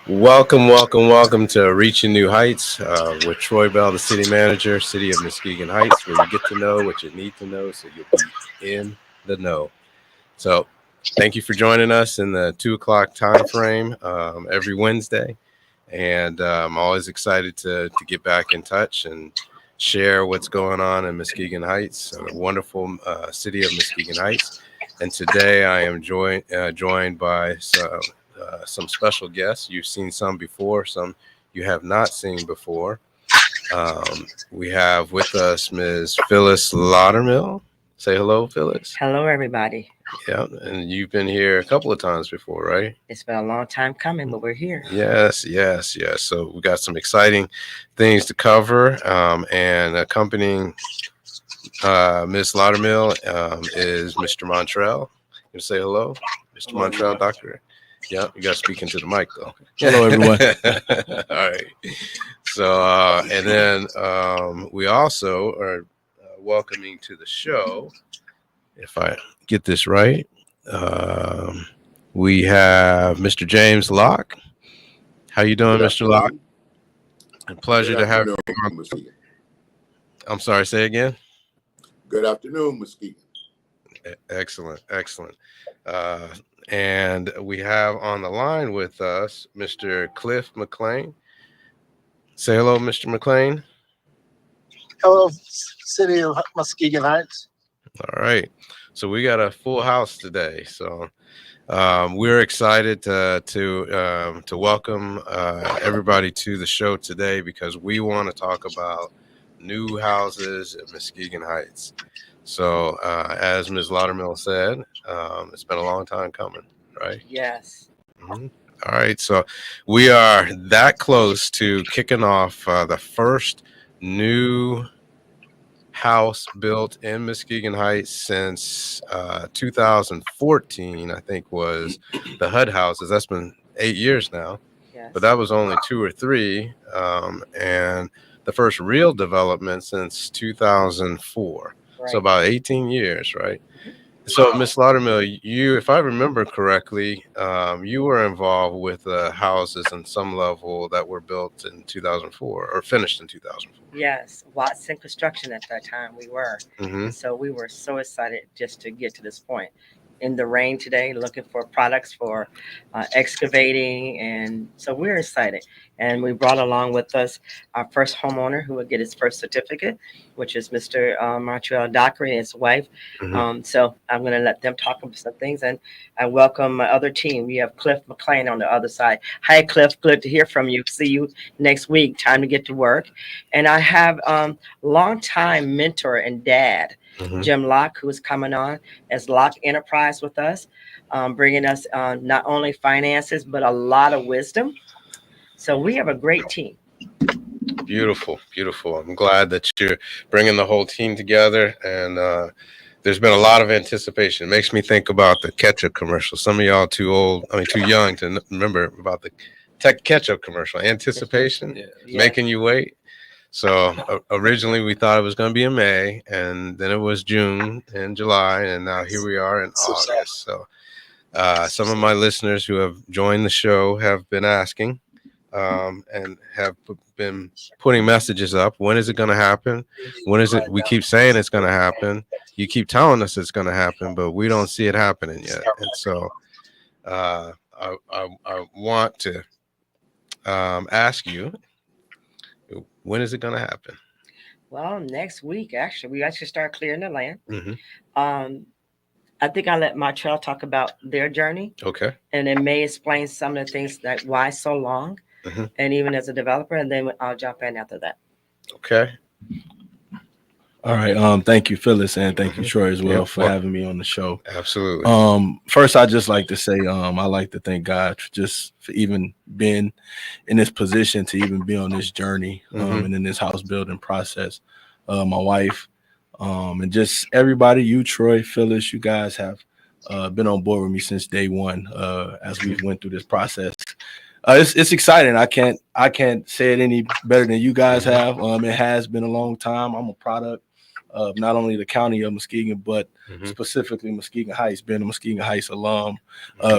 Welcome to Reaching New Heights with Troy Bell, the city manager, city of Muskegon Heights, where you get to know what you need to know so you'll be in the know. So, thank you for joining us in the 2 o'clock time frame every Wednesday. And I'm always excited to get back in touch and share what's going on in Muskegon Heights, a wonderful city of Muskegon Heights. And today I am joined by some special guests. You've seen some before, some you have not seen before. We have with us Ms. Phyllis Laudermill. Say hello, Phyllis. Hello, everybody. Yeah, and you've been here a couple of times before, right? It's been a long time coming, but we're here. Yes. So we got some exciting things to cover, and accompanying Ms. Laudermill is Mr. Montrell. You say hello, Mr. Montrell, Doctor. Yeah, you got to speak into the mic though. Hello, everyone. All right. So, and then we also are welcoming to the show, if I get this right, we have Mr. James Locke. How you doing, Mr. Locke? A pleasure to have you on. Muskegon. I'm sorry, say again. Good afternoon, Muskegon. Excellent. And we have on the line with us Mr. Cliff McLean. Say hello, Mr. McLean. Hello, city of Muskegon Heights. All right. So we got a full house today. So we're excited to welcome everybody to the show today because we want to talk about new houses in Muskegon Heights. So as Ms. Laudermill said, it's been a long time coming, right? Yes. Mm-hmm. All right. So we are that close to kicking off the first new house built in Muskegon Heights since 2014, I think, was the HUD houses. That's been 8 years now. Yes. But that was only 2 or 3. And the first real development since 2004. Right. So about 18 years, right? So, Ms. Laudermill, you, if I remember correctly, you were involved with houses on some level that were built in 2004 or finished in 2004. Yes. Watson Construction at that time we were. Mm-hmm. And so we were so excited just to get to this point. In the rain today, looking for products for excavating. And so we're excited. And we brought along with us our first homeowner who will get his first certificate, which is Mr. Montreal Dockery and his wife. Mm-hmm. So I'm going to let them talk about some things. And I welcome my other team. We have Cliff McLean on the other side. Hi, Cliff. Good to hear from you. See you next week. Time to get to work. And I have longtime mentor and dad, Mm-hmm. Jim Locke, who is coming on as Locke Enterprise with us, bringing us not only finances, but a lot of wisdom. So we have a great team. Beautiful. I'm glad that you're bringing the whole team together. And there's been a lot of anticipation. It makes me think about the ketchup commercial. Some of y'all too young to remember about the ketchup commercial. Anticipation, making you wait. So originally we thought it was going to be in May, and then it was June and July, and now here we are in August. So some of my listeners who have joined the show have been asking and have been putting messages up. When is it going to happen? When is it? We keep saying it's going to happen. You keep telling us it's going to happen, but we don't see it happening yet. And so I want to ask you, when is it going to happen? Well, next week, actually, we actually start clearing the land. Mm-hmm. I think I'll let Montreal talk about their journey. Okay. And it may explain some of the things that why so long, Mm-hmm. and even as a developer, and then I'll jump in after that. Okay. All right. Thank you, Phyllis, and thank you, Troy, as well, Yep. for having me on the show. Absolutely. First, I'd just like to say I like to thank God for even being in this position to even be on this journey and in this house building process. My wife and just everybody, you, Troy, Phyllis, you guys have been on board with me since day one as we went through this process. It's exciting. I can't say it any better than you guys have. It has been a long time. I'm a product of not only the county of Muskegon, but specifically Muskegon Heights, being a Muskegon Heights alum,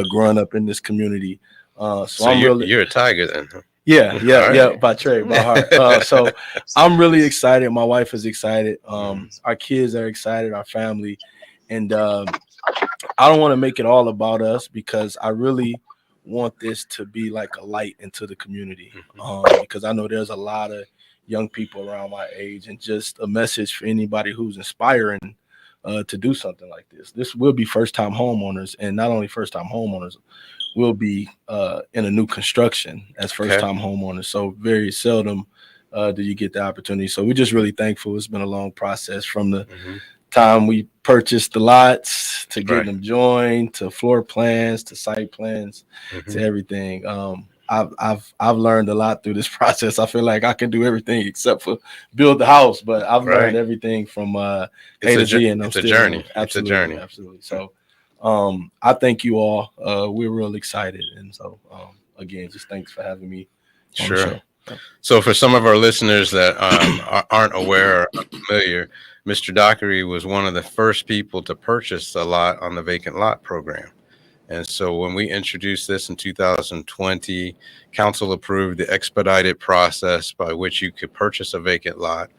growing up in this community. So you're a Tiger then, huh? Yeah, All right. by trade, by heart. So I'm really excited. My wife is excited. Our kids are excited, our family. And I don't want to make it all about us because I really want this to be like a light into the community. Because I know there's a lot of young people around my age, and just a message for anybody who's inspiring to do something like this. This will be first-time homeowners, and not only first-time homeowners, will be in a new construction as first-time homeowners. So very seldom do you get the opportunity. So we're just really thankful. It's been a long process from the time we purchased the lots to getting them joined, to floor plans, to site plans, to everything. I've learned a lot through this process. I feel like I can do everything except for build the house, but I've learned everything from A to Z, and I'm still journey. Absolutely, it's a journey. Absolutely. So I thank you all. We're real excited, and so again, just thanks for having me on the show. So for some of our listeners that aren't aware or familiar, Mr. Dockery was one of the first people to purchase a lot on the vacant lot program. And so when we introduced this in 2020, council approved the expedited process by which you could purchase a vacant lot.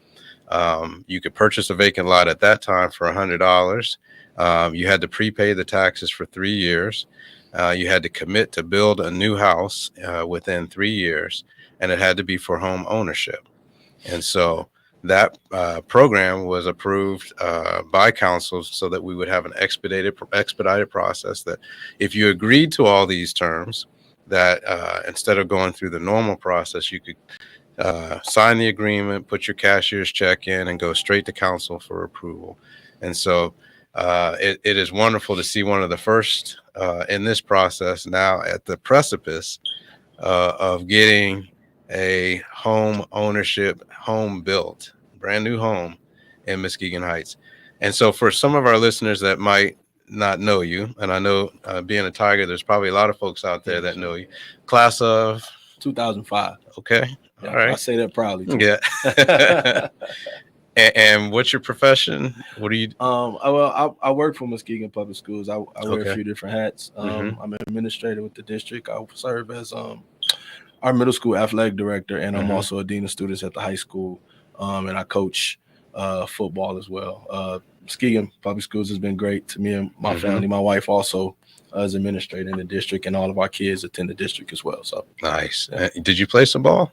You could purchase a vacant lot at that time for $100. You had to prepay the taxes for 3 years. You had to commit to build a new house within 3 years, and it had to be for home ownership. And so that program was approved by council so that we would have an expedited process, that if you agreed to all these terms, that instead of going through the normal process, you could sign the agreement, put your cashier's check in, and go straight to council for approval. And so it is wonderful to see one of the first in this process now at the precipice of getting a home ownership, home built, brand new home in Muskegon Heights. And so for some of our listeners that might not know you, and I know being a Tiger, there's probably a lot of folks out there that know you. Class of 2005. Okay. Yeah, all right. I say that proudly too. Yeah. And what's your profession? What do you? I work for Muskegon Public Schools. I wear a few different hats. I'm an administrator with the district. I serve as our middle school athletic director, and I'm also a dean of students at the high school. And I coach football as well. Muskegon Public Schools has been great to me and my family. My wife also is administrator in the district, and all of our kids attend the district as well. So nice. Did you play some ball?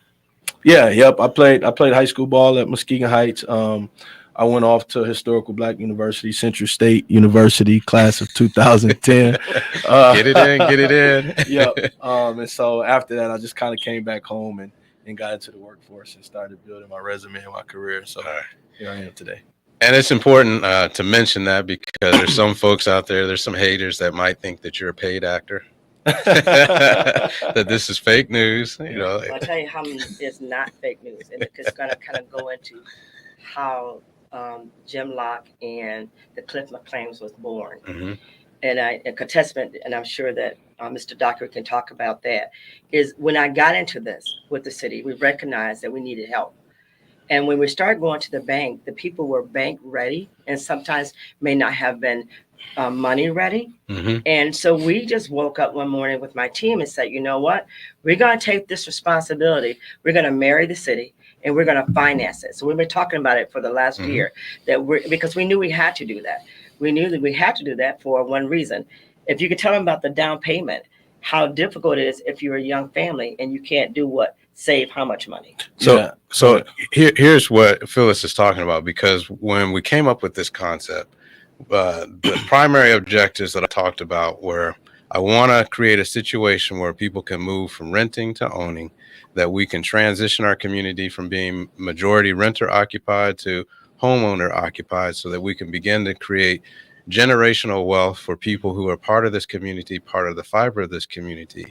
Yeah, yep. I played high school ball at Muskegon Heights. I went off to historical Black University, Central State University, class of 2010. Get it in. Yep. And so after that, I just kind of came back home and got into the workforce and started building my resume and my career. So here I am today. And it's important to mention that because there's some folks out there, there's some haters that might think that you're a paid actor. That this is fake news, you know. I'll tell you how it's not fake news, and it's going to kind of go into how Jim Locke and the Cliff McClaims was born. And a testament, and I'm sure that Mr. Dockery can talk about that, is when I got into this with the city, we recognized that we needed help. And when we started going to the bank, the people were bank ready and sometimes may not have been money ready. And so we just woke up one morning with my team and said, you know what, we're going to take this responsibility. We're going to marry the city and we're going to finance it. So we've been talking about it for the last year, because we knew we had to do that. We knew that we had to do that for one reason. If you could tell them about the down payment, how difficult it is if you're a young family and you can't do what? Save how much money? So here's what Phyllis is talking about, because when we came up with this concept, the primary objectives that I talked about were, I want to create a situation where people can move from renting to owning, that we can transition our community from being majority renter occupied to homeowner occupied, so that we can begin to create generational wealth for people who are part of this community, part of the fiber of this community.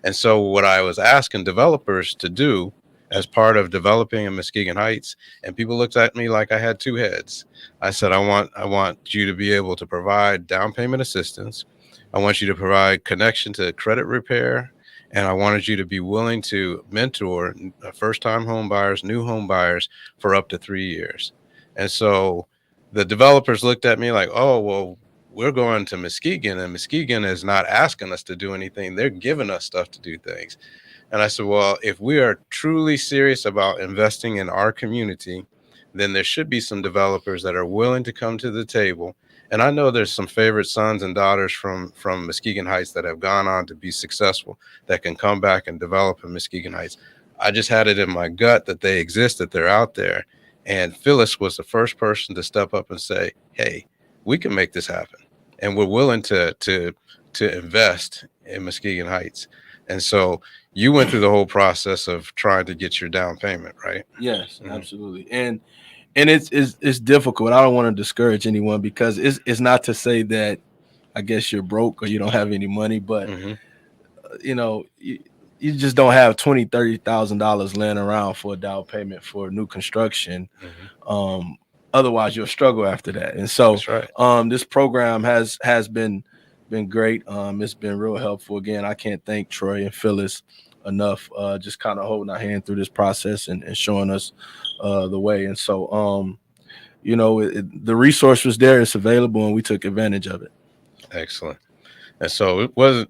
And so what I was asking developers to do as part of developing in Muskegon Heights, and people looked at me like I had two heads. I said, I want you to be able to provide down payment assistance. I want you to provide connection to credit repair. And I wanted you to be willing to mentor first-time home buyers, new home buyers for up to 3 years. And so the developers looked at me like, oh, well, we're going to Muskegon, and Muskegon is not asking us to do anything. They're giving us stuff to do things. And I said, well, if we are truly serious about investing in our community, then there should be some developers that are willing to come to the table. And I know there's some favorite sons and daughters from Muskegon Heights that have gone on to be successful that can come back and develop in Muskegon Heights. I just had it in my gut that they exist, that they're out there. And Phyllis was the first person to step up and say, hey, we can make this happen. And we're willing to invest in Muskegon Heights. And so you went through the whole process of trying to get your down payment, right? Yes, absolutely. And it's difficult. I don't want to discourage anyone, because it's not to say that I guess you're broke or you don't have any money, but you know, you just don't have $20,000-$30,000 laying around for a down payment for new construction. Otherwise you'll struggle after that. And so That's right. This program has been great. It's been real helpful. Again, I can't thank Troy and Phyllis enough, just kind of holding our hand through this process and showing us the way. And so you know, the resource was there, it's available, and we took advantage of it. Excellent. And so it wasn't,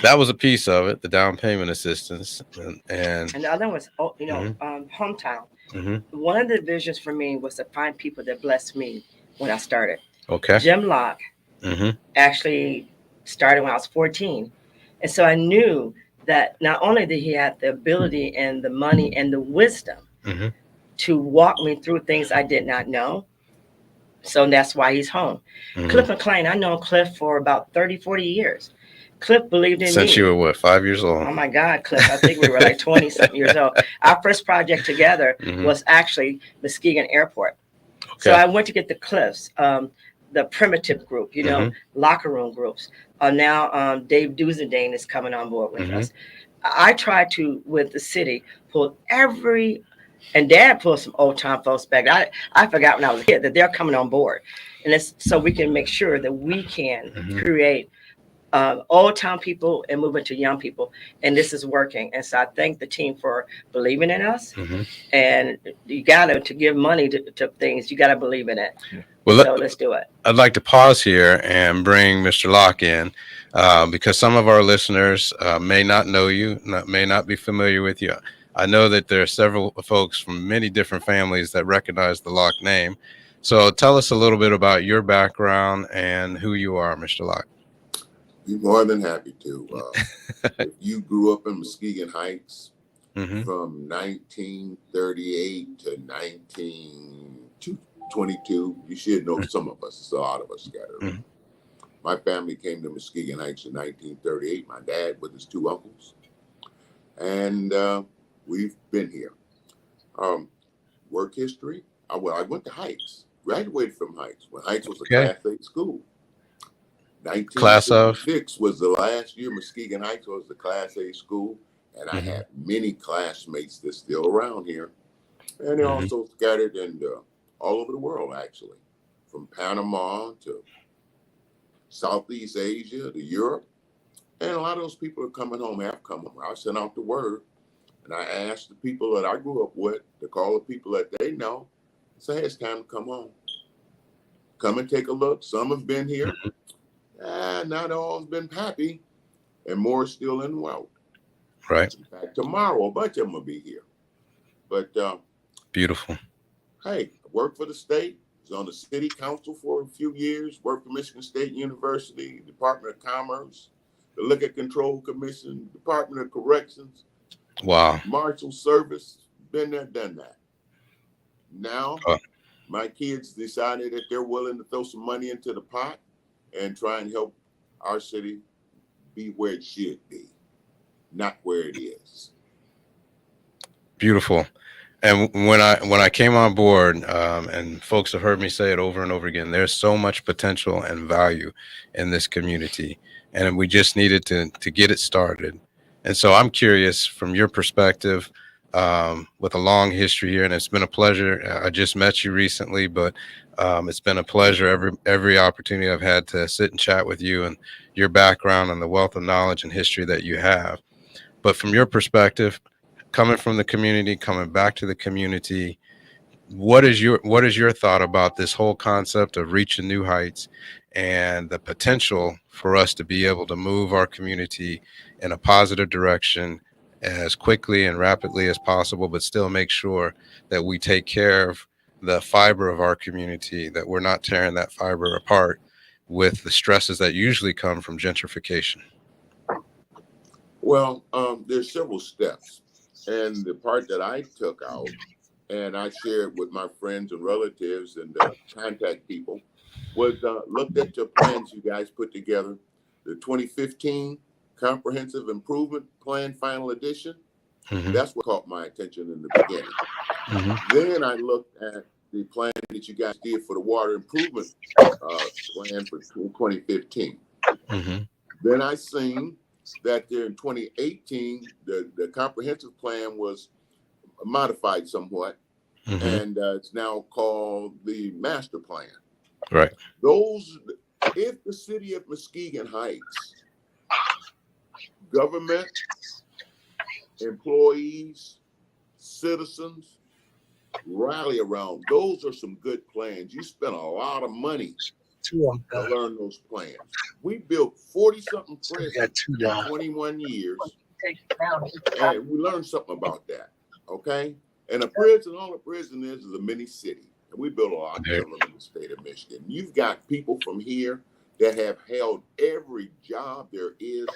that was a piece of it, the down payment assistance. And the other was, hometown. One of the visions for me was to find people that blessed me when I started. Okay. Jim Locke actually started when I was 14. And so I knew that not only did he have the ability and the money and the wisdom to walk me through things I did not know. So that's why he's home. Cliff McClain, I know Cliff for about 30, 40 years. Cliff believed in me. Since you were what, 5 years old? Oh my God, Cliff. I think we were like 20 something years old. Our first project together was actually Muskegon Airport. Okay. So I went to get the Cliffs, the primitive group, you know, locker room groups. Now Dave Duzendane is coming on board with us. I tried to, with the city, pull and Dad pulled some old time folks back. I forgot when I was a kid that they're coming on board. And it's so we can make sure that we can create old town people and move into young people. And this is working. And so I thank the team for believing in us. And you got to give money to things. You got to believe in it. Well, so let's do it. I'd like to pause here and bring Mr. Locke in because some of our listeners may not know you, may not be familiar with you. I know that there are several folks from many different families that recognize the Locke name. So tell us a little bit about your background and who you are, Mr. Locke. Be more than happy to. If you grew up in Muskegon Heights from 1938 to 1922, you should know some of us. So a lot of us scattered. My family came to Muskegon Heights in 1938. My dad with his two uncles. And we've been here. Work history. I went to Heights, graduated from Heights when Heights was a Class 8 school. Class of 1966 was the last year Muskegon Heights was the Class A school, and I had many classmates that's still around here, and they're also scattered in all over the world, actually, from Panama to Southeast Asia to Europe, and a lot of those people are coming home, have come home. I sent out the word, and I asked the people that I grew up with to call the people that they know, and say, hey, it's time to come home. Come and take a look. Some have been here. Not all have been happy, and more still in route. Right. In fact, tomorrow, a bunch of them will be here. But beautiful. Hey, I worked for the state. Was on the city council for a few years. Worked for Michigan State University, Department of Commerce, the Liquor Control Commission, Department of Corrections. Wow. Marshal Service. Been there, done that. Now, my kids decided that they're willing to throw some money into the pot and try and help our city be where it should be, not where it is. Beautiful. And when I came on board, and folks have heard me say it over and over again, there's so much potential and value in this community, and we just needed to get it started. And so I'm curious, from your perspective, with a long history here, and it's been a pleasure. I just met you recently, but it's been a pleasure every opportunity I've had to sit and chat with you and your background and the wealth of knowledge and history that you have. But from your perspective, coming from the community, coming back to the community, what is your thought about this whole concept of reaching new heights and the potential for us to be able to move our community in a positive direction as quickly and rapidly as possible, but still make sure that we take care of the fiber of our community, that we're not tearing that fiber apart with the stresses that usually come from gentrification. Well, there's several steps, and the part that I took out and I shared with my friends and relatives and contact people was looked at the plans you guys put together, the 2015 Comprehensive Improvement Plan Final Edition. Mm-hmm. That's what caught my attention in the beginning. Mm-hmm. Then I looked at the plan that you guys did for the water improvement plan for 2015. Mm-hmm. Then I seen that there in 2018, the comprehensive plan was modified somewhat, Mm-hmm. and it's now called the master plan. Right. Those, if the city of Muskegon Heights, government, employees, citizens, rally around, those are some good plans. You spent a lot of money to learn those plans. We built 40-something prisons in 21 years, and we learned something about that, okay? And a prison, all a prison is a mini city. And we built a lot of them in the state of Michigan. You've got people from here that have held every job there is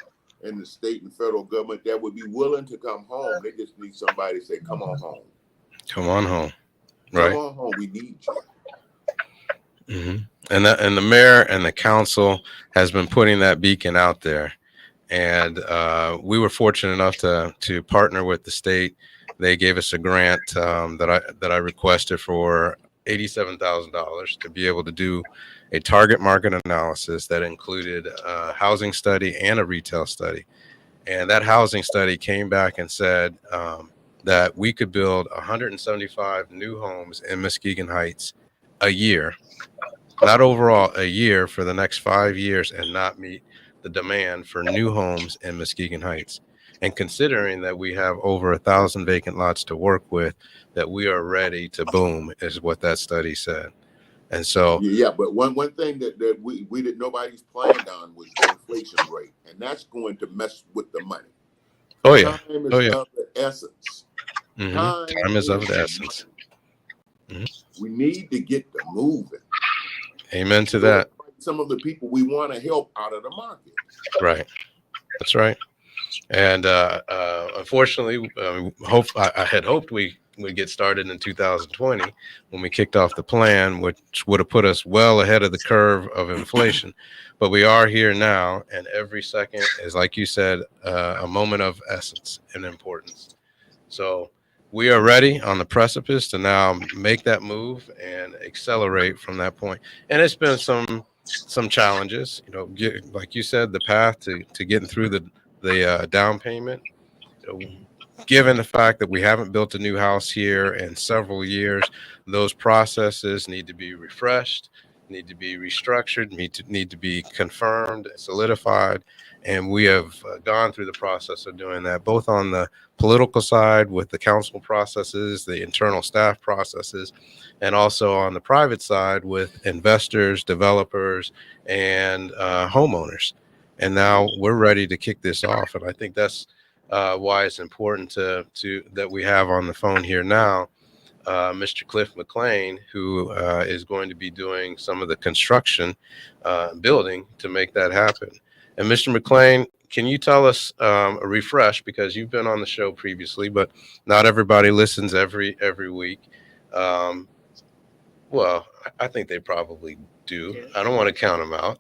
in the state and federal government that would be willing to come home. They just need somebody to say, come on home. Come on home. Right. Come on home. We need you. Mm-hmm. And the mayor and the council has been putting that beacon out there. And we were fortunate enough to partner with the state. They gave us a grant that I requested for $87,000 to be able to do a target market analysis that included a housing study and a retail study. And that housing study came back and said that we could build 175 new homes in Muskegon Heights a year, not overall, a year for the next 5 years, and not meet the demand for new homes in Muskegon Heights. And considering that we have over 1,000 vacant lots to work with, that we are ready to boom, is what that study said. And so, yeah, but one thing that we did nobody's planned on was the inflation rate, and that's going to mess with the money. Oh yeah, time is of the essence. Mm-hmm. Time is of the essence. Mm-hmm. We need to get the moving. Amen to that. Some of the people we want to help out of the market. Right. That's right. And unfortunately, I had hoped we would get started in 2020 when we kicked off the plan, which would have put us well ahead of the curve of inflation. But we are here now, and every second is, like you said, a moment of essence and importance. So we are ready on the precipice to now make that move and accelerate from that point. And it's been some challenges, like you said, the path to getting through the down payment. Given the fact that we haven't built a new house here in several years, those processes need to be refreshed, need to be restructured, need to be confirmed, solidified. And we have gone through the process of doing that, both on the political side with the council processes, the internal staff processes, and also on the private side with investors, developers, and homeowners. And now we're ready to kick this off. And I think that's why it's important to that we have on the phone here now Mr. Cliff McLean, who is going to be doing some of the construction building to make that happen. And Mr. McLean, can you tell us a refresh, because you've been on the show previously, but not everybody listens every week. Well, I think they probably do. I don't want to count them out.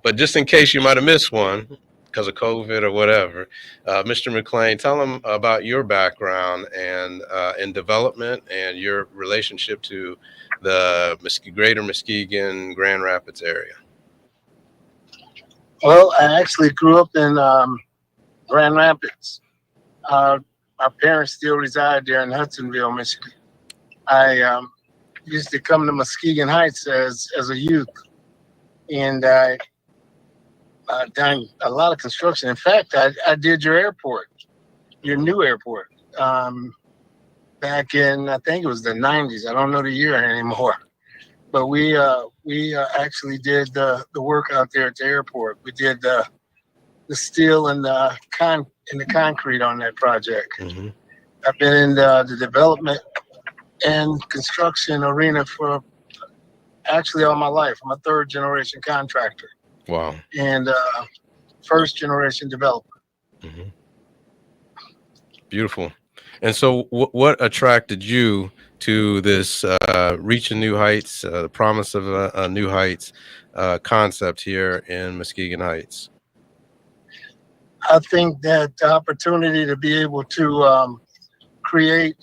But just in case you might have missed one because of COVID or whatever, Mr. McLean, tell them about your background and in development and your relationship to the greater Muskegon, Grand Rapids area. Well, I actually grew up in Grand Rapids. My parents still reside there in Hudsonville, Michigan. I used to come to Muskegon Heights as a youth, and I done a lot of construction. In fact, I did your airport, your new airport, back in, I think it was the 90s. I don't know the year anymore. but we actually did the work out there at the airport. We did the steel and the concrete on that project. Mm-hmm. I've been in the development and construction arena for actually all my life. I'm a third generation contractor Wow. and first generation developer. Mm-hmm. Beautiful. And so, what attracted you to this reaching new heights, the promise of a new heights concept here in Muskegon Heights? I think that the opportunity to be able to create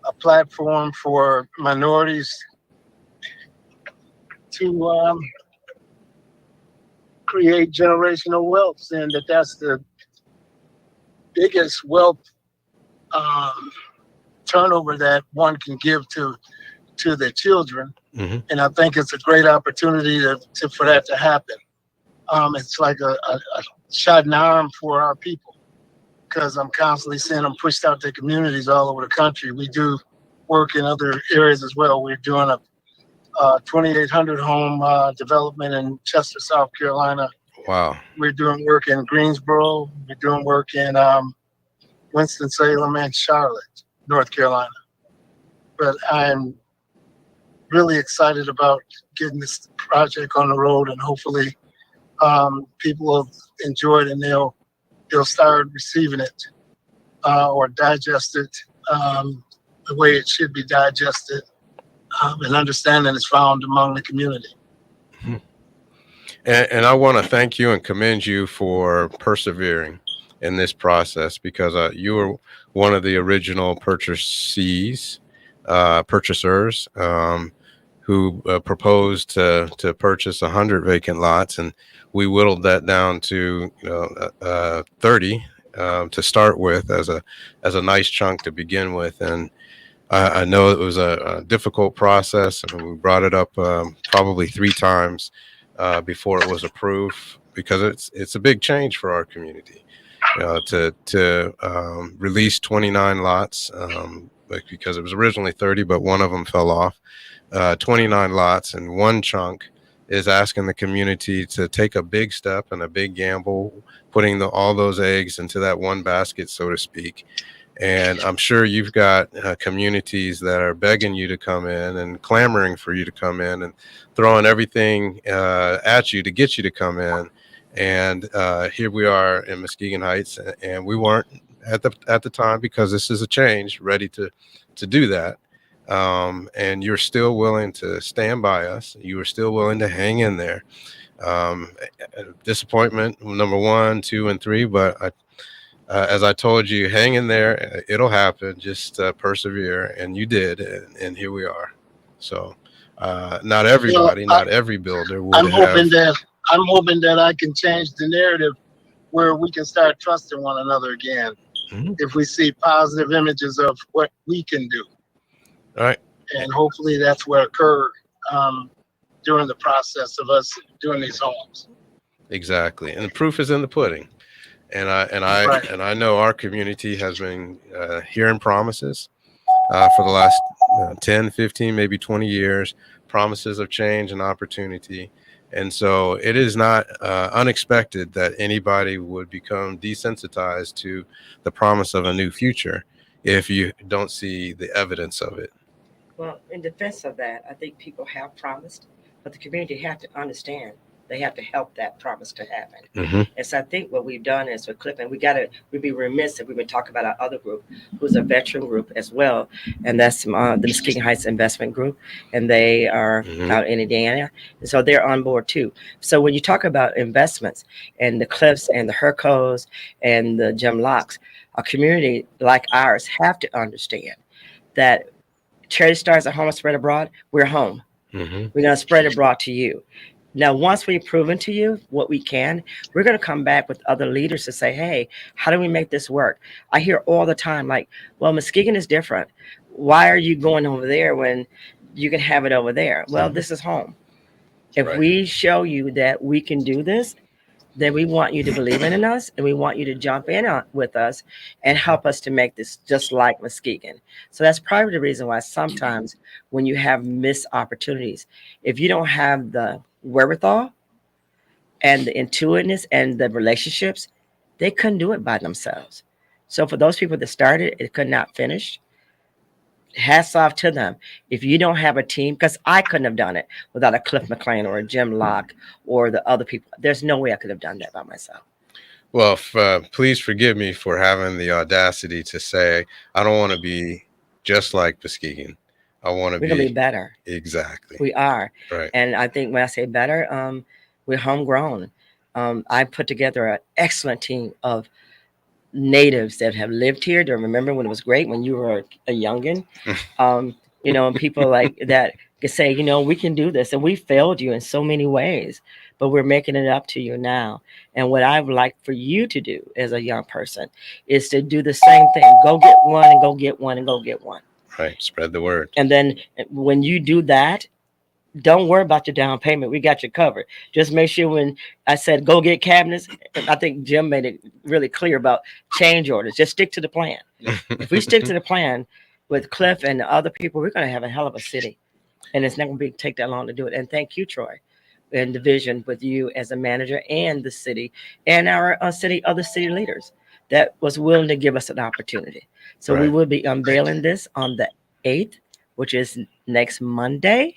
a platform for minorities to create generational wealth, and that's the biggest wealth turnover that one can give to their children. Mm-hmm. And I think it's a great opportunity for that to happen. It's like a shot in the arm for our people, because I'm constantly seeing them pushed out to communities all over the country. We do work in other areas as well. We're doing a 2,800 home development in Chester, South Carolina. Wow. We're doing work in Greensboro. We're doing work in Winston-Salem and Charlotte, North Carolina. But I'm really excited about getting this project on the road, and hopefully people will enjoy it and they'll start receiving it or digest it the way it should be digested, and understanding is found among the community. Mm-hmm. And I want to thank you and commend you for persevering in this process, because you were one of the original purchasers who proposed to purchase 100 vacant lots, and we whittled that down to 30 to start with as a nice chunk to begin with. And I know it was a difficult process, and we brought it up probably 3 times before it was approved, because it's a big change for our community. To release 29 lots, because it was originally 30, but one of them fell off. 29 lots in one chunk is asking the community to take a big step and a big gamble, putting all those eggs into that one basket, so to speak. And I'm sure you've got communities that are begging you to come in and clamoring for you to come in and throwing everything at you to get you to come in. And here we are in Muskegon Heights, and we weren't at the time, because this is a change, ready to do that. And you're still willing to stand by us. You were still willing to hang in there. Disappointment number 1, 2, and 3, but as I told you, hang in there. It'll happen. Just persevere, and you did, and here we are. So, not everybody, not every builder would I'm hoping that I can change the narrative where we can start trusting one another again. Mm-hmm. If we see positive images of what we can do. All right. And hopefully that's what occurred during the process of us doing these homes. Exactly. And the proof is in the pudding. And I know our community has been hearing promises for the last 10, 15, maybe 20 years, promises of change and opportunity. And so it is not unexpected that anybody would become desensitized to the promise of a new future if you don't see the evidence of it. Well, in defense of that, I think people have promised, but the community have to understand they have to help that promise to happen. Mm-hmm. And so I think what we've done is with Clifton, we'd be remiss if we would talk about our other group, who's a veteran group as well. And that's the Muskegon Heights Investment Group. And they are out in Indiana. And so they're on board too. So when you talk about investments and the Cliffs and the Hercos and the Jim Locks, a community like ours have to understand that charity stars at home and spread abroad, we're home. Mm-hmm. We're going to spread abroad to you. Now, once we've proven to you what we can, we're going to come back with other leaders to say, hey, how do we make this work? I hear all the time, like, well, Muskegon is different. Why are you going over there when you can have it over there? Well, this is home. If we show you that we can do this, then we want you to believe in us, and we want you to jump in with us and help us to make this just like Muskegon. So that's probably the reason why sometimes when you have missed opportunities, if you don't have the wherewithal and the intuitiveness and the relationships, they couldn't do it by themselves. So for those people that started, it could not finish. Hats off to them. If you don't have a team, because I couldn't have done it without a Cliff McLean or a Jim Locke or the other people. There's no way I could have done that by myself. Well, please forgive me for having the audacity to say I don't want to be just like Muskegon. I want to We're gonna be be better. exactly We are. right. And I think when I say better, we're homegrown. I put together an excellent team of natives that have lived here. To remember when it was great when you were a youngin. And people like that can say, we can do this, and we failed you in so many ways, but we're making it up to you now. And what I would like for you to do as a young person is to do the same thing. Go get one and go get one and go get one. Right. Spread the word. And then when you do that, don't worry about your down payment. We got you covered. Just make sure when I said go get cabinets, I think Jim made it really clear about change orders. Just stick to the plan. If we stick to the plan with Cliff and the other people, we're going to have a hell of a city. And it's not going to take that long to do it. And thank you, Troy, and the vision with you as a manager and the city and our other city leaders that was willing to give us an opportunity. So we Right. will be unveiling this on the 8th, which is next Monday.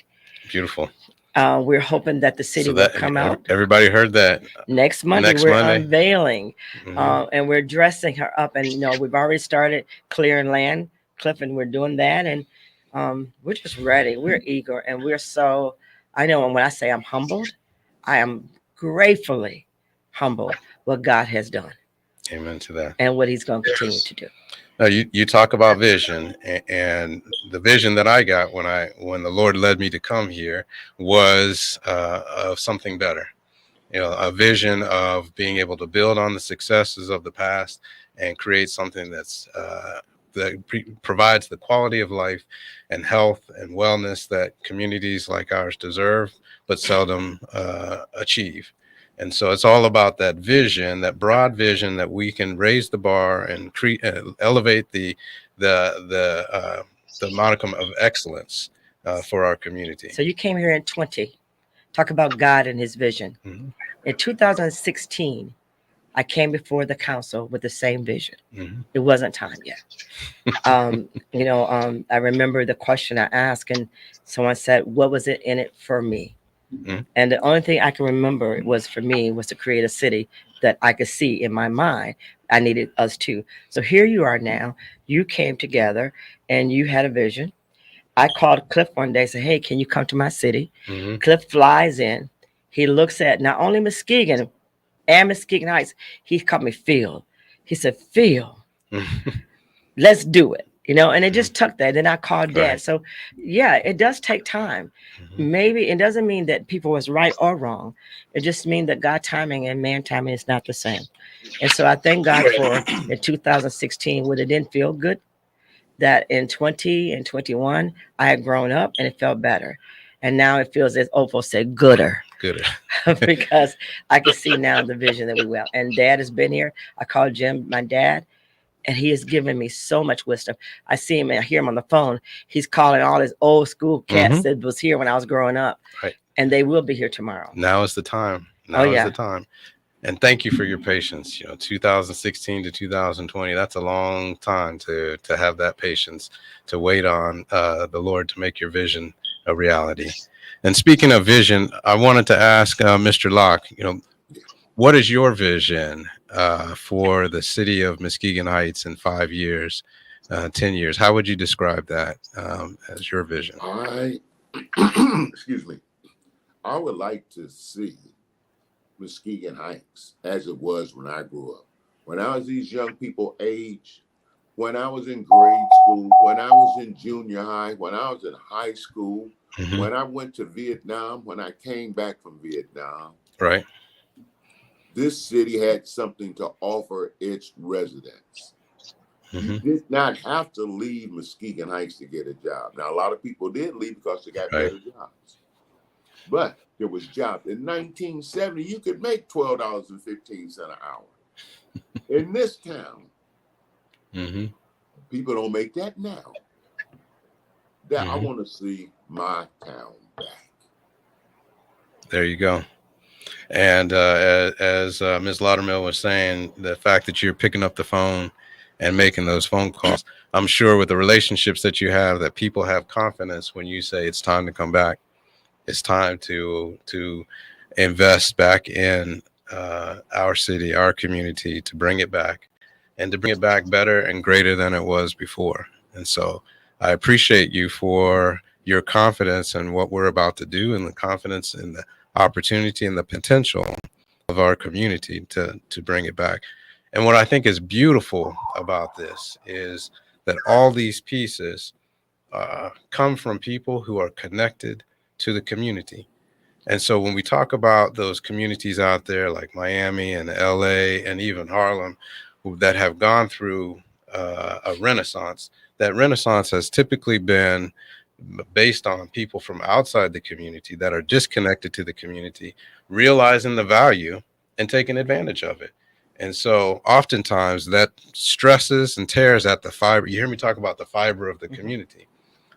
Beautiful. We're hoping that the city So will that come out everybody heard that. next Monday. Next We're Monday. unveiling, Mhm. and we're dressing her up. And we've already started clearing land, Cliff, and we're doing that. And we're just ready. We're eager, and we're so. I know, and when I say I'm humbled, I am gratefully humbled what God has done Amen to that. and what He's going to continue to do. Now, you talk about vision, and the vision that I got when the Lord led me to come here was of something better. A vision of being able to build on the successes of the past and create something that provides the quality of life and health and wellness that communities like ours deserve, but seldom achieve. And so it's all about that vision, that broad vision, that we can raise the bar and elevate the modicum of excellence for our community. So you came here in 20. Talk about God and His vision. Mhm. In 2016, I came before the council with the same vision. Mhm. It wasn't time yet. I remember the question I asked, and someone said, "What was it in it for me?" Mhm. And the only thing I can remember was for me was to create a city that I could see in my mind. I needed us too. So here you are now. You came together and you had a vision. I called Cliff one day and said, "Hey, can you come to my city?" Mhm. Cliff flies in. He looks at not only Muskegon and Muskegon Heights, he called me Phil. He said, "Phil, let's do it." And it just took that. Then I called Dad. Right. So yeah, it does take time. Mhm. Maybe it doesn't mean that people was right or wrong. It just means that God timing and man timing is not the same. And so I thank God for in 2016 when it didn't feel good, that in 20 and 21 I had grown up and it felt better. And now it feels, as Opal said, gooder. Good. Because I can see now the vision that we will. And Dad has been here. I called Jim, my dad, and he has given me so much wisdom. I see him and I hear him on the phone. He's calling all his old school cats that was here when I was growing up. Right. And they will be here tomorrow. Now is the time. Oh, Now is yeah. the time. And thank you for your patience. 2016 to 2020, that's a long time to have that patience, to wait on the Lord to make your vision a reality. And speaking of vision, I wanted to ask Mr. Locke, what is your vision for the city of Muskegon Heights in 5 years, 10 years? How would you describe that as your vision? Excuse me. I would like to see Muskegon Heights as it was when I grew up. When I was these young people age, when I was in grade school, when I was in junior high, when I was in high school, Mhm. when I went to Vietnam, when I came back from Vietnam, Right. this city had something to offer its residents. You Mhm. did not have to leave Muskegon Heights to get a job. Now, a lot of people did leave because they got Right. better jobs. But there was jobs. In 1970, you could make $12.15 an hour. In this town, people don't make that now. That I want to see my town back. There you go. And as Ms. Laudermill was saying, the fact that you're picking up the phone and making those phone calls, I'm sure with the relationships that you have, that people have confidence when you say it's time to come back. It's time to invest back in our city, our community, to bring it back and to bring it back better and greater than it was before. And so I appreciate you for your confidence in what we're about to do and the confidence in the opportunity and the potential of our community to bring it back. And what I think is beautiful about this is that all these pieces come from people who are connected to the community. And so when we talk about those communities out there like Miami and LA and even Harlem that have gone through a renaissance, that renaissance has typically been based on people from outside the community that are disconnected to the community, realizing the value and taking advantage of it. And so oftentimes that stresses and tears at the fiber. You hear me talk about the fiber of the community.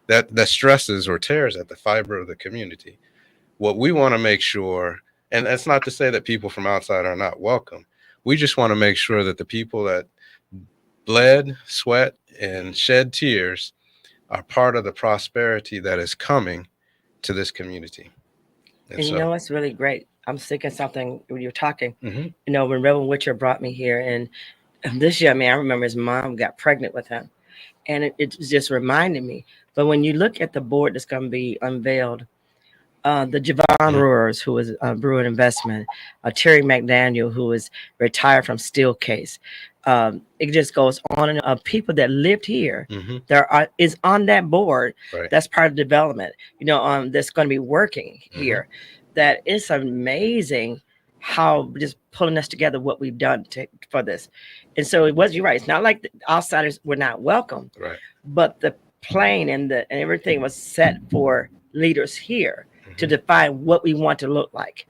That stresses or tears at the fiber of the community. What we want to make sure, and that's not to say that people from outside are not welcome. We just want to make sure that the people that bled, sweat, and shed tears are part of the prosperity that is coming to this community. And you know what's really great? I'm thinking something when you're talking. You know, when Reverend Witcher brought me here, and this young man, I remember his mom got pregnant with him, and it just reminded me. But when you look at the board that's going to be unveiled, the Javon Brewers, who is Brewer Investment, Terry McDaniel, who is retired from Steelcase. It just goes on and on. People that lived here, is on that board. Right. That's part of development. You know, that's going to be working here. That is amazing how just pulling us together what we've done for this. And so it was. You're right. It's not like the outsiders were not welcome. Right. But the plane and everything was set for leaders here to define what we want to look like.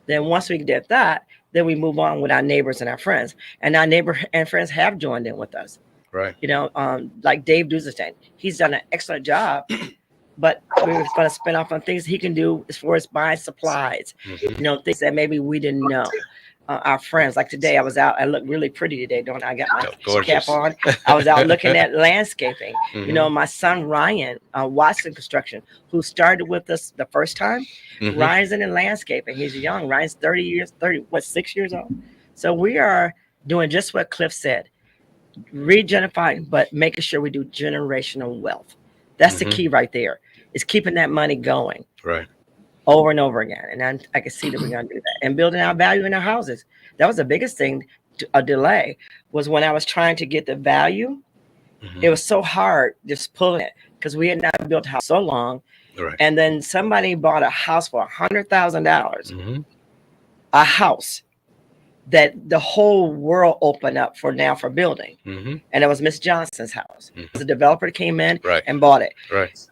Then once we did that, then we move on with our neighbors and our friends. And our neighbor and friends have joined in with us. Right. You know, like Dave Duzenstein, he's done an excellent job, but we're going to spin off on things he can do as far as buying supplies, you know, things that maybe we didn't know. Our friends, like today, I was out. I look really pretty today, don't I? I got my cap on. I was out looking at landscaping. You know, my son Ryan, Watson Construction, who started with us the first time. Ryan's in landscaping. He's young. Ryan's 6 years old. So we are doing just what Cliff said, regenifying, but making sure we do generational wealth. That's the key right there. Is keeping that money going. Right. Over and over again. And I can see that we're going to do that. And building our value in our houses. That was the biggest thing, a delay, was when I was trying to get the value. It was so hard just pulling it because we had not built a house so long. Right. And then somebody bought a house for $100,000. A house that the whole world opened up for building. And it was Miss Johnson's house. The developer came in and bought it. Right.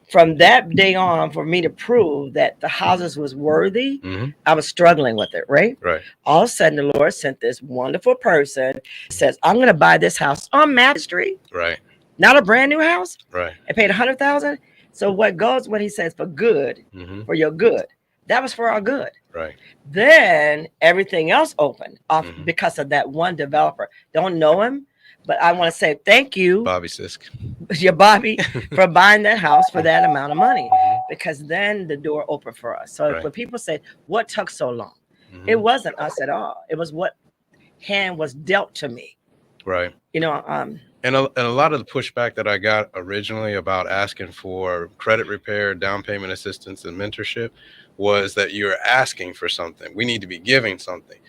From that day on, for me to prove that the houses was worthy, I was struggling with it, right? Right. All of a sudden, the Lord sent this wonderful person, says, I'm going to buy this house on Mapp Street. Right. Not a brand new house. Right. I paid $100,000. So what he says for good, for your good, that was for our good. Right. Then everything else opened off because of that one developer. Don't know him. But I want to say thank you, Bobby Sisk, your Bobby, for buying that house for that amount of money, because then the door opened for us. So when people say, what took so long? It wasn't us at all. It was what hand was dealt to me. Right. You know, and a lot of the pushback that I got originally about asking for credit repair, down payment assistance, and mentorship was that you're asking for something. We need to be giving something.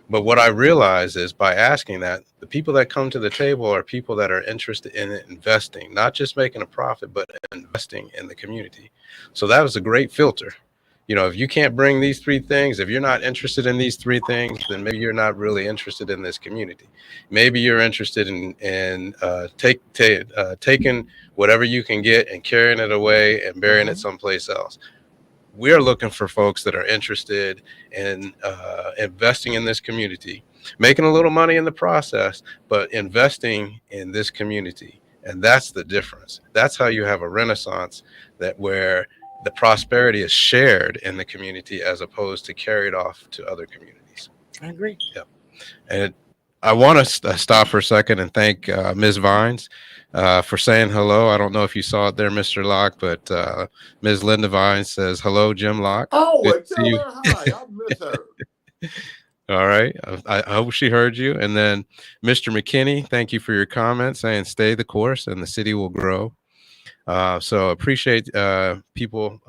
But what I realize is by asking that, the people that come to the table are people that are interested in investing, not just making a profit, but investing in the community. So that was a great filter. You know, if you can't bring these three things, if you're not interested in these three things, then maybe you're not really interested in this community. Maybe you're interested in taking whatever you can get and carrying it away and burying it someplace else. we are looking for folks that are interested in investing in this community, making a little money in the process, but investing in this community. And that's the difference. That's how you have a renaissance, that where the prosperity is shared in the community as opposed to carried off to other communities. I agree. Yeah. And I want to stop for a second and thank Ms. Vines for saying hello. I don't know if you saw it there, Mr. Locke, but Ms. Linda Vines says, hello, Jim Locke. Oh, Good well, to see tell you. her hi. I miss her. All right. I hope she heard you. And then Mr. McKinney, thank you for your comment saying stay the course and the city will grow. So appreciate people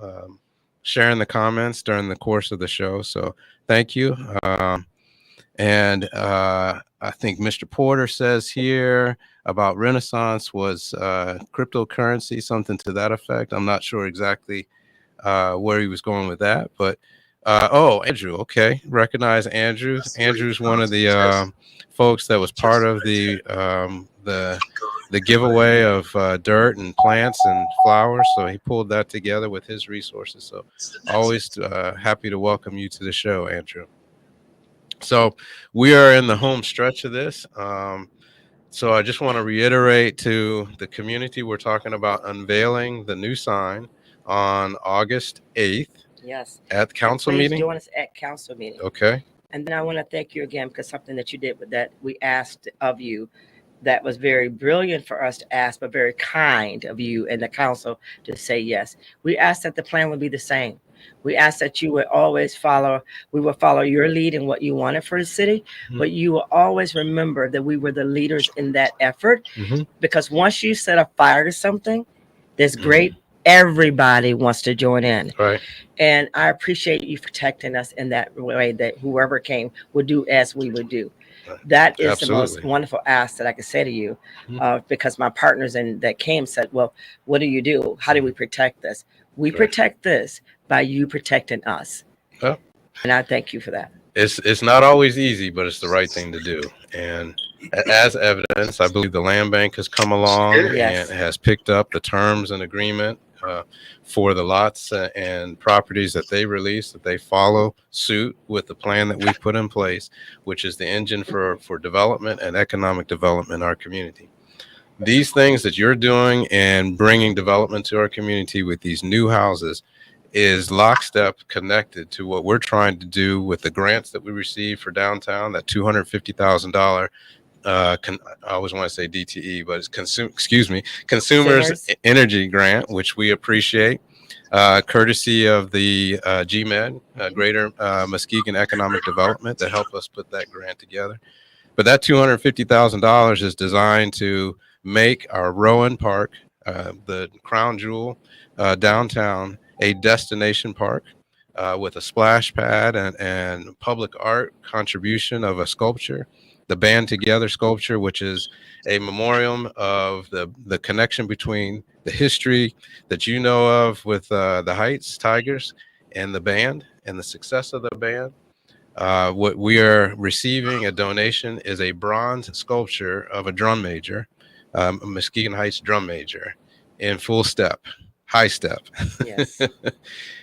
sharing the comments during the course of the show. So thank you. And I think Mr. Porter says here about Renaissance was cryptocurrency, something to that effect. I'm not sure exactly where he was going with that, but Andrew, okay, recognize Andrew. Andrew's one of the folks that was part of the giveaway of dirt and plants and flowers. So he pulled that together with his resources. So always happy to welcome you to the show, Andrew. So we are in the home stretch of this. So I just want to reiterate to the community, we're talking about unveiling the new sign on August 8th. Yes. At the council Please meeting? join us at council meeting. Okay. And then I want to thank you again because something that you did with that we asked of you that was very brilliant for us to ask, but very kind of you and the council to say yes. We asked that the plan would be the same. We asked that you would always follow your lead in what you wanted for the city, but you will always remember that we were the leaders in that effort, because once you set a fire to something that's great, everybody wants to join in. Right. And I appreciate you protecting us in that way, that whoever came would do as we would do. That is the most wonderful ask that I could say to you, because my partners that came said, well, what do you do? How do we protect this? We protect this by you protecting us. Oh. And I thank you for that. It's not always easy, but it's the right thing to do. And as evidence, I believe the land bank has come along and has picked up the terms and agreement for the lots and properties that they release, that they follow suit with the plan that we've put in place, which is the engine for development and economic development in our community. These things that you're doing and bringing development to our community with these new houses is lockstep connected to what we're trying to do with the grants that we received for downtown, that $250,000 I always want to say DTE, but it's Consumers Energy Grant, which we appreciate, courtesy of the GMED, Greater Muskegon Economic Development, that helped us put that grant together. But that $250,000 is designed to make our Rowan Park, the crown jewel downtown, a destination park with a splash pad and public art contribution of a sculpture, the Band Together sculpture, which is a memoriam of the connection between the history that you know of with the Heights Tigers and the band and the success of the band. What we are receiving a donation is a bronze sculpture of a drum major, a Muskegon Heights drum major, in full step, high step. Yes.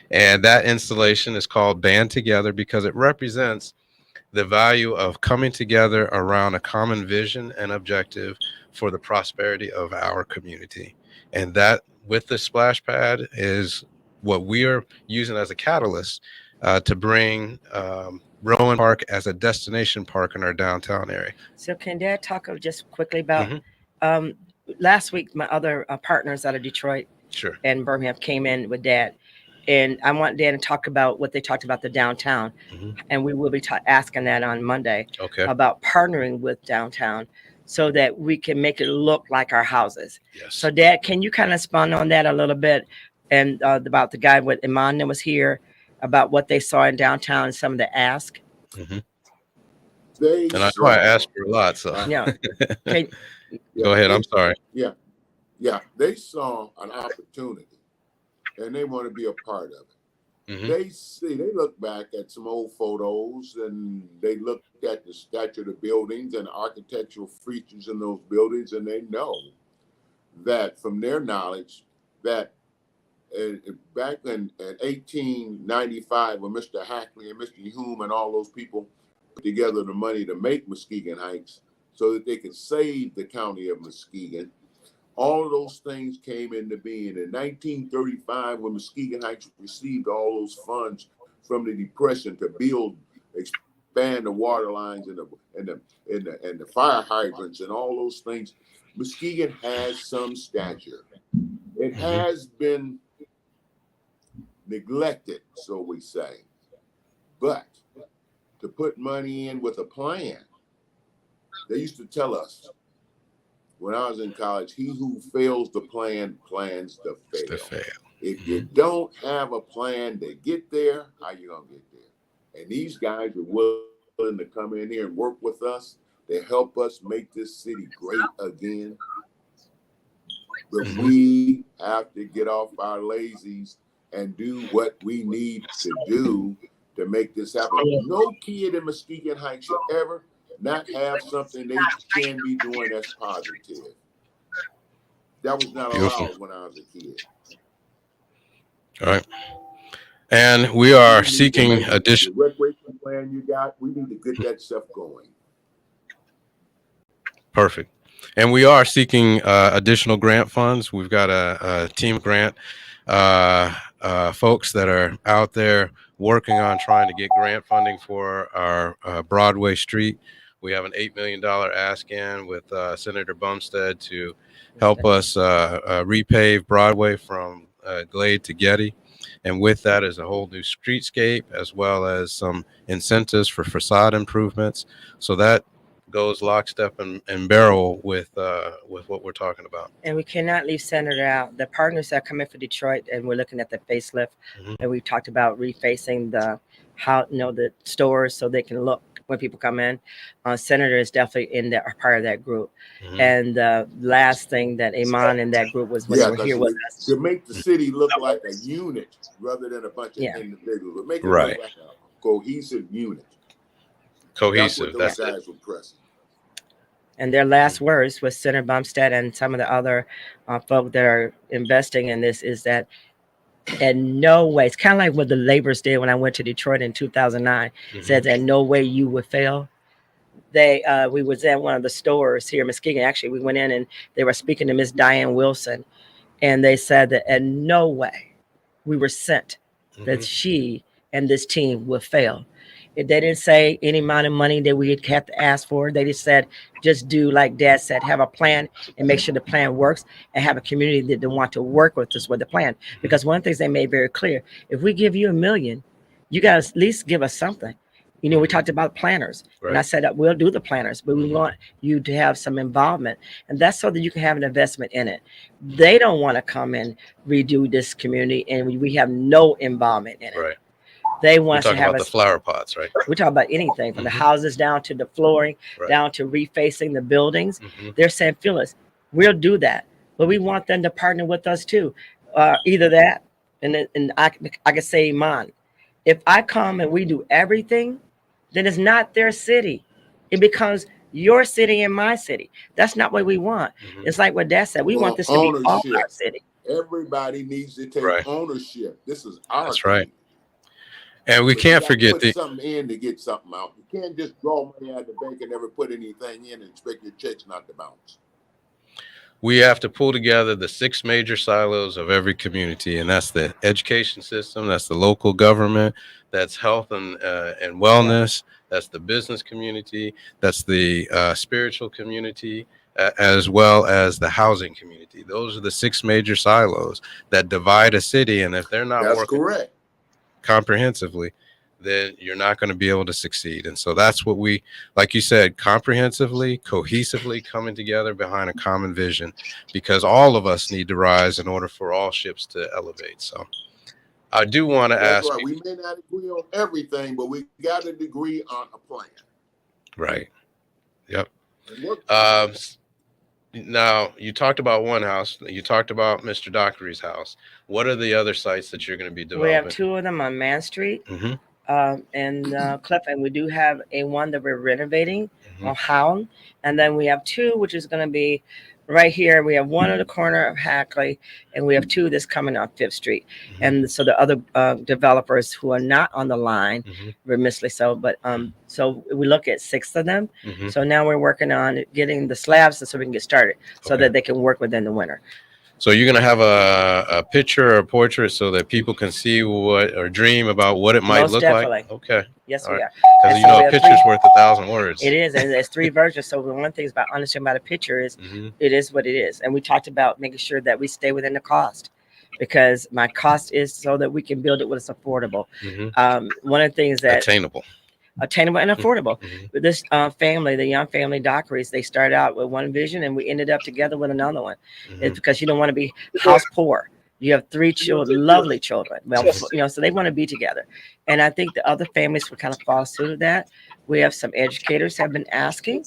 And that installation is called Band Together because it represents the value of coming together around a common vision and objective for the prosperity of our community. And that, with the splash pad, is what we are using as a catalyst to bring Rowan Park as a destination park in our downtown area. So can Dad talk just quickly about last week, my other partners out of Detroit and Birmingham came in with Dad. And I want Dan to talk about what they talked about the downtown. And we will be asking that on Monday about partnering with downtown so that we can make it look like our houses. So Dad, can you kind of expound on that a little bit, and about the guy with Iman that was here, about what they saw in downtown and some of the ask? And I know I asked for a lot, so go ahead. I'm sorry. Yeah, they saw an opportunity and they want to be a part of it. They look back at some old photos and they look at the stature of the buildings and architectural features in those buildings, and they know that from their knowledge that back in 1895, when Mr. Hackley and Mr. Hume and all those people put together the money to make Muskegon Heights so that they could save the county of Muskegon, all of those things came into being. In 1935, when Muskegon Heights received all those funds from the Depression to build, expand the water lines and the fire hydrants and all those things, Muskegon has some stature. It has been neglected, so we say. But to put money in with a plan, they used to tell us when I was in college, he who fails to plan plans to fail. If you don't have a plan to get there, how you gonna get there? And these guys are willing to come in here and work with us to help us make this city great again. But we have to get off our lazies and do what we need to do to make this happen. No kid in Muskegon Heights should ever not have something they can be doing that's positive. That was not allowed when I was a kid. All right. And we are seeking additional recreation plan you got. We need to get that stuff going. Perfect. And we are seeking additional grant funds. We've got a team grant folks that are out there working on trying to get grant funding for our Broadway Street. We have an $8 million ask in with Senator Bumstead to help us repave Broadway from Glade to Getty. And with that is a whole new streetscape, as well as some incentives for facade improvements. So that goes lockstep and barrel with what we're talking about. And we cannot leave Senator out. The partners that come in for Detroit, and we're looking at the facelift, and we talked about refacing the the stores so they can look when people come in. Senator is definitely in that part of that group. And the last thing that Iman in that group was when they were here with us, to make the city look like a unit rather than a bunch of individuals. Make it look like a cohesive unit. Cohesive. That's what those guys were pressing. And their last words with Senator Bumstead and some of the other folk that are investing in this is that in no way, it's kind of like what the laborers did when I went to Detroit in 2009, said that no way you would fail. We was at one of the stores here in Muskegon. Actually, we went in and they were speaking to Miss Diane Wilson, and they said that in no way we were sent that she and this team would fail. They didn't say any amount of money that we had to ask for. They just said, just do like Dad said, have a plan and make sure the plan works, and have a community that they want to work with us with the plan. Because one of the things they made very clear, if we give you $1 million, you guys at least give us something. You know, we talked about planners, and I said that we'll do the planners, but we want you to have some involvement, and that's so that you can have an investment in it. They don't want to come and redo this community, and we have no involvement in it. Right. They want to have about the flower pots, right? We talk about anything from the houses down to the flooring, down to refacing the buildings. They're saying, Phyllis, we'll do that, but we want them to partner with us too. Either that, and I can say, Iman, if I come and we do everything, then it's not their city. It becomes your city and my city. That's not what we want. It's like what Dad said. We want this to be all our city. Everybody needs to take ownership. This is our That's thing. right. And we can't forget put something in to get something out. You can't just draw money out of the bank and never put anything in and expect your checks not to bounce. We have to pull together the 6 major silos of every community, and that's the education system, that's the local government, that's health and wellness, that's the business community, that's the spiritual community, as well as the housing community. Those are the 6 major silos that divide a city, and if they're not working comprehensively, then you're not going to be able to succeed. And so that's what we, like you said, comprehensively, cohesively coming together behind a common vision, because all of us need to rise in order for all ships to elevate. So I do want to ask you, we may not agree on everything, but we got to agree on a plan. Right. Yep. Now, you talked about one house. You talked about Mr. Dockery's house. What are the other sites that you're going to be developing? We have 2 of them on Man Street and Cliff, and we do have one that we're renovating on Howland. And then we have 2, which is going to be right here. We have one on the corner of Hackley, and we have two that's coming on Fifth Street. And so the other developers who are not on the line, remissly so, but so we look at 6 of them. So now we're working on getting the slabs so we can get started, so that they can work within the winter. So you're gonna have a picture or a portrait so that people can see what or dream about what it might Most look definitely. like. Okay. Yes, All we right. are. Because And you so know, we a have picture's 3 worth 1,000 words. It is, and there's 3 versions. So the one thing about understanding about a picture is it is what it is. And we talked about making sure that we stay within the cost, because my cost is so that we can build it when it's affordable. One of the things that Attainable and affordable. With this family, the young family Dockeries, they started out with one vision, and we ended up together with another one. It's because you don't want to be house poor. You have 3 children, lovely children. Well, so they want to be together. And I think the other families will kind of follow suit of that. We have some educators have been asking.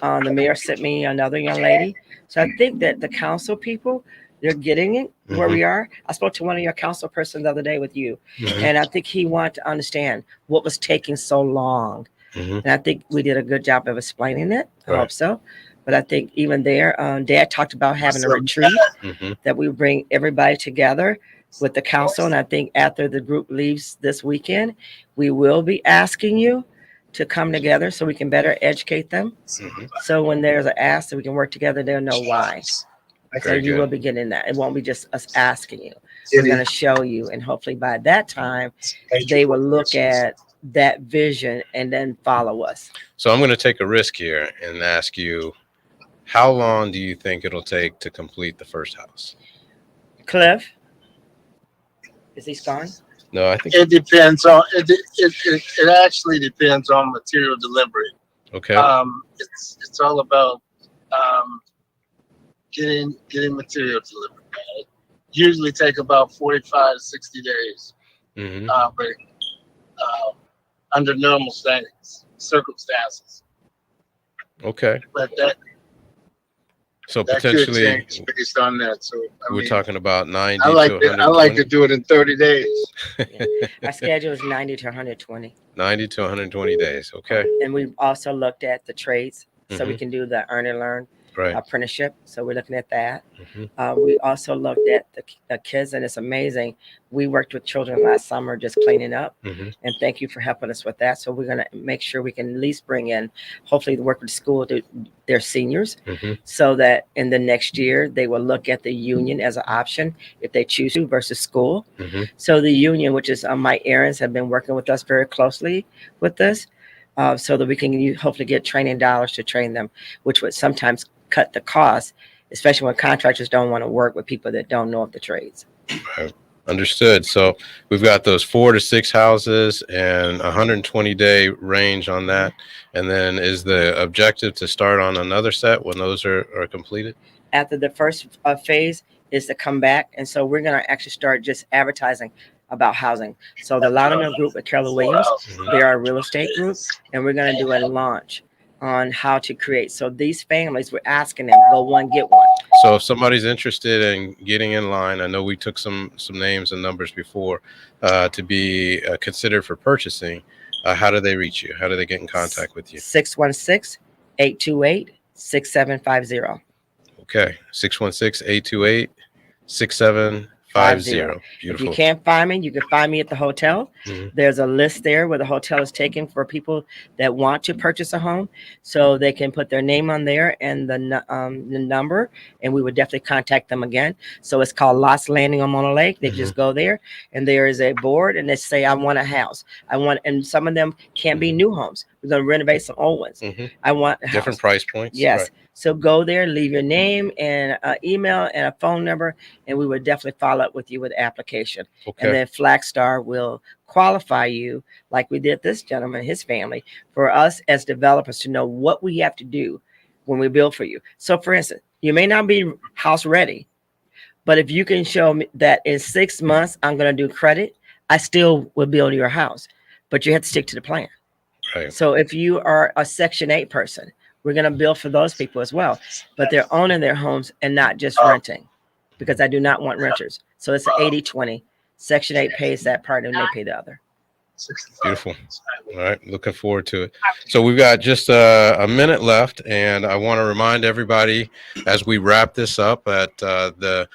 The mayor sent me another young lady. So I think that the council people, they're getting it where we are. I spoke to one of your council persons the other day with you, and I think he wanted to understand what was taking so long. And I think we did a good job of explaining it. I hope so. But I think even there, Dad talked about having a retreat that we bring everybody together with the council. And I think after the group leaves this weekend, we will be asking you to come together so we can better educate them. So when there's an ask, so we can work together, they'll know why. So you will be getting that. It won't be just us asking you. We're going to show you. And hopefully by that time, they will look at that vision and then follow us. So I'm going to take a risk here and ask you, how long do you think it'll take to complete the first house? Cliff, is he gone? No, I think It depends on it actually depends on material delivery. Okay. It's all about getting material delivered. It usually take about 45 to 60 days. But under normal circumstances. Okay. But that potentially could change based on that. So we're talking about 90 I like to to, 120. I like to do it in 30 days. Our schedule is 90 to 120. 90 to 120 days. Okay. And we've also looked at the trades, so we can do the earn and learn apprenticeship. So we're looking at that. We also looked at the kids, and it's amazing. We worked with children last summer just cleaning up, and thank you for helping us with that. So we're going to make sure we can at least bring in, hopefully work with the school, their seniors, so that in the next year they will look at the union as an option if they choose to versus school. So the union, which is Mike Aarons, have been working with us very closely with this, so that we can hopefully get training dollars to train them, which would sometimes cut the cost, especially when contractors don't want to work with people that don't know of the trades. Right. Understood. So we've got those 4 to 6 houses and 120-day range on that. And then is the objective to start on another set when those are completed? After the first phase is to come back. And so we're going to actually start just advertising about housing. So the Loudermill group with Keller Williams, they're our real estate group, and we're going to do a launch on how to create. So these families, we're asking them, go one, get one. So if somebody's interested in getting in line, I know we took some names and numbers before to be considered for purchasing. How do they reach you? How do they get in contact with you? 616-828-6750. Okay. 616-828-6750. Beautiful. If you can't find me, you can find me at the hotel. There's a list there where the hotel is taken for people that want to purchase a home, so they can put their name on there and the number, and we would definitely contact them again. So it's called Lost Landing on Mona Lake. They just go there, and there is a board, and they say, I want a house. And some of them can't be new homes. We're going to renovate some old ones. I want a house. Different price points. Yes. Right. So go there, leave your name and email and a phone number, and we would definitely follow up with you with the application. Okay. And then Flagstar will qualify you, like we did this gentleman, his family, for us as developers to know what we have to do when we build for you. So for instance, you may not be house ready, but if you can show me that in 6 months, I'm going to do credit, I still will build your house, but you have to stick to the plan. Right. So if you are a Section 8 person, we're going to build for those people as well, but they're owning their homes and not just renting, because I do not want renters. So it's an 80-20. Section 8 pays that part and they pay the other. Beautiful. All right, looking forward to it. So we've got just a minute left, and I want to remind everybody as we wrap this up that the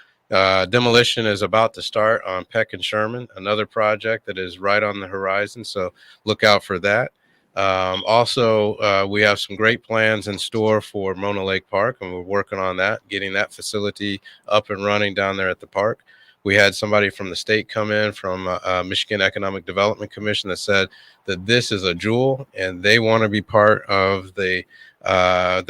demolition is about to start on Peck and Sherman, another project that is right on the horizon. So look out for that. Also, we have some great plans in store for Mona Lake Park, and we're working on that, getting that facility up and running down there at the park. We had somebody from the state come in from Michigan Economic Development Commission that said that this is a jewel and they want to be part of the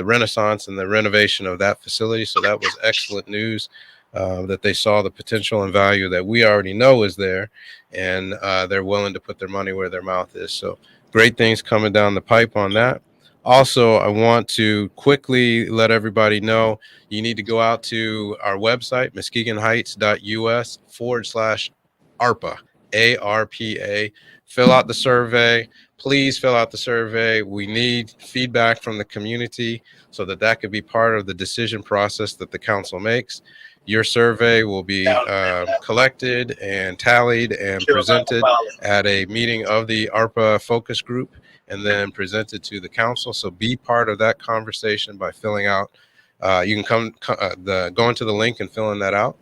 renaissance and the renovation of that facility. So that was excellent news that they saw the potential and value that we already know is there, and they're willing to put their money where their mouth is. So great things coming down the pipe on that. Also, I want to quickly let everybody know you need to go out to our website, muskegonheights.us/ARPA, ARPA. Fill out the survey. Please fill out the survey. We need feedback from the community so that that could be part of the decision process that the council makes. Your survey will be collected and tallied and presented at a meeting of the ARPA focus group, and then presented to the council. So be part of that conversation by filling out. You can go into the link and fill in that out.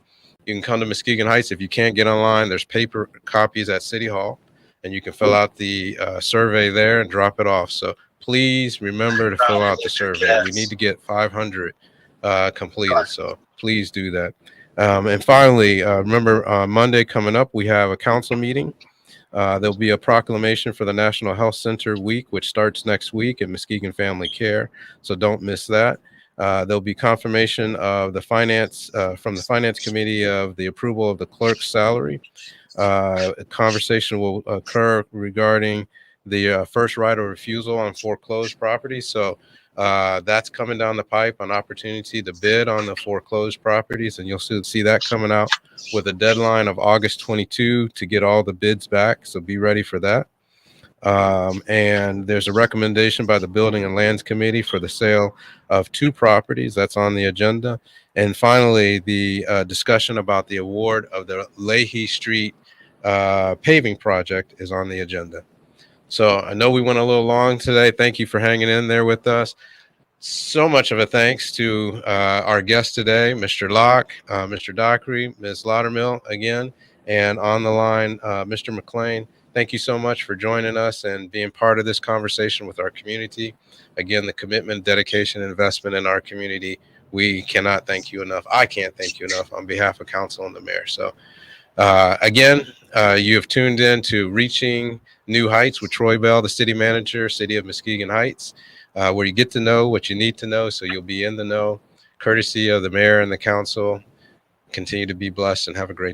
You can come to Muskegon Heights. If you can't get online, there's paper copies at City Hall, and you can fill out the survey there and drop it off. So please remember to fill out the survey. We need to get 500 completed. So please do that. And finally, remember Monday coming up, we have a council meeting. There'll be a proclamation for the National Health Center Week, which starts next week at Muskegon Family Care. So don't miss that. There'll be confirmation of the finance from the Finance Committee of the approval of the clerk's salary. A conversation will occur regarding the first right of refusal on foreclosed properties. So that's coming down the pipe, an opportunity to bid on the foreclosed properties, and you'll see that coming out with a deadline of August 22 to get all the bids back. So be ready for that. And there's a recommendation by the Building and Lands Committee for the sale of 2 properties. That's on the agenda. And finally, the discussion about the award of the Leahy Street paving project is on the agenda. So I know we went a little long today. Thank you for hanging in there with us. So much of a thanks to our guest today, Mr. Locke, Mr. Dockery, Ms. Laudermill again, and on the line, Mr. McLean. Thank you so much for joining us and being part of this conversation with our community. Again, the commitment, dedication, investment in our community, we cannot thank you enough. I can't thank you enough on behalf of council and the mayor. So again, you have tuned in to Reaching New Heights with Troy Bell, the city manager, City of Muskegon Heights, where you get to know what you need to know so you'll be in the know, courtesy of the mayor and the council. Continue to be blessed and have a great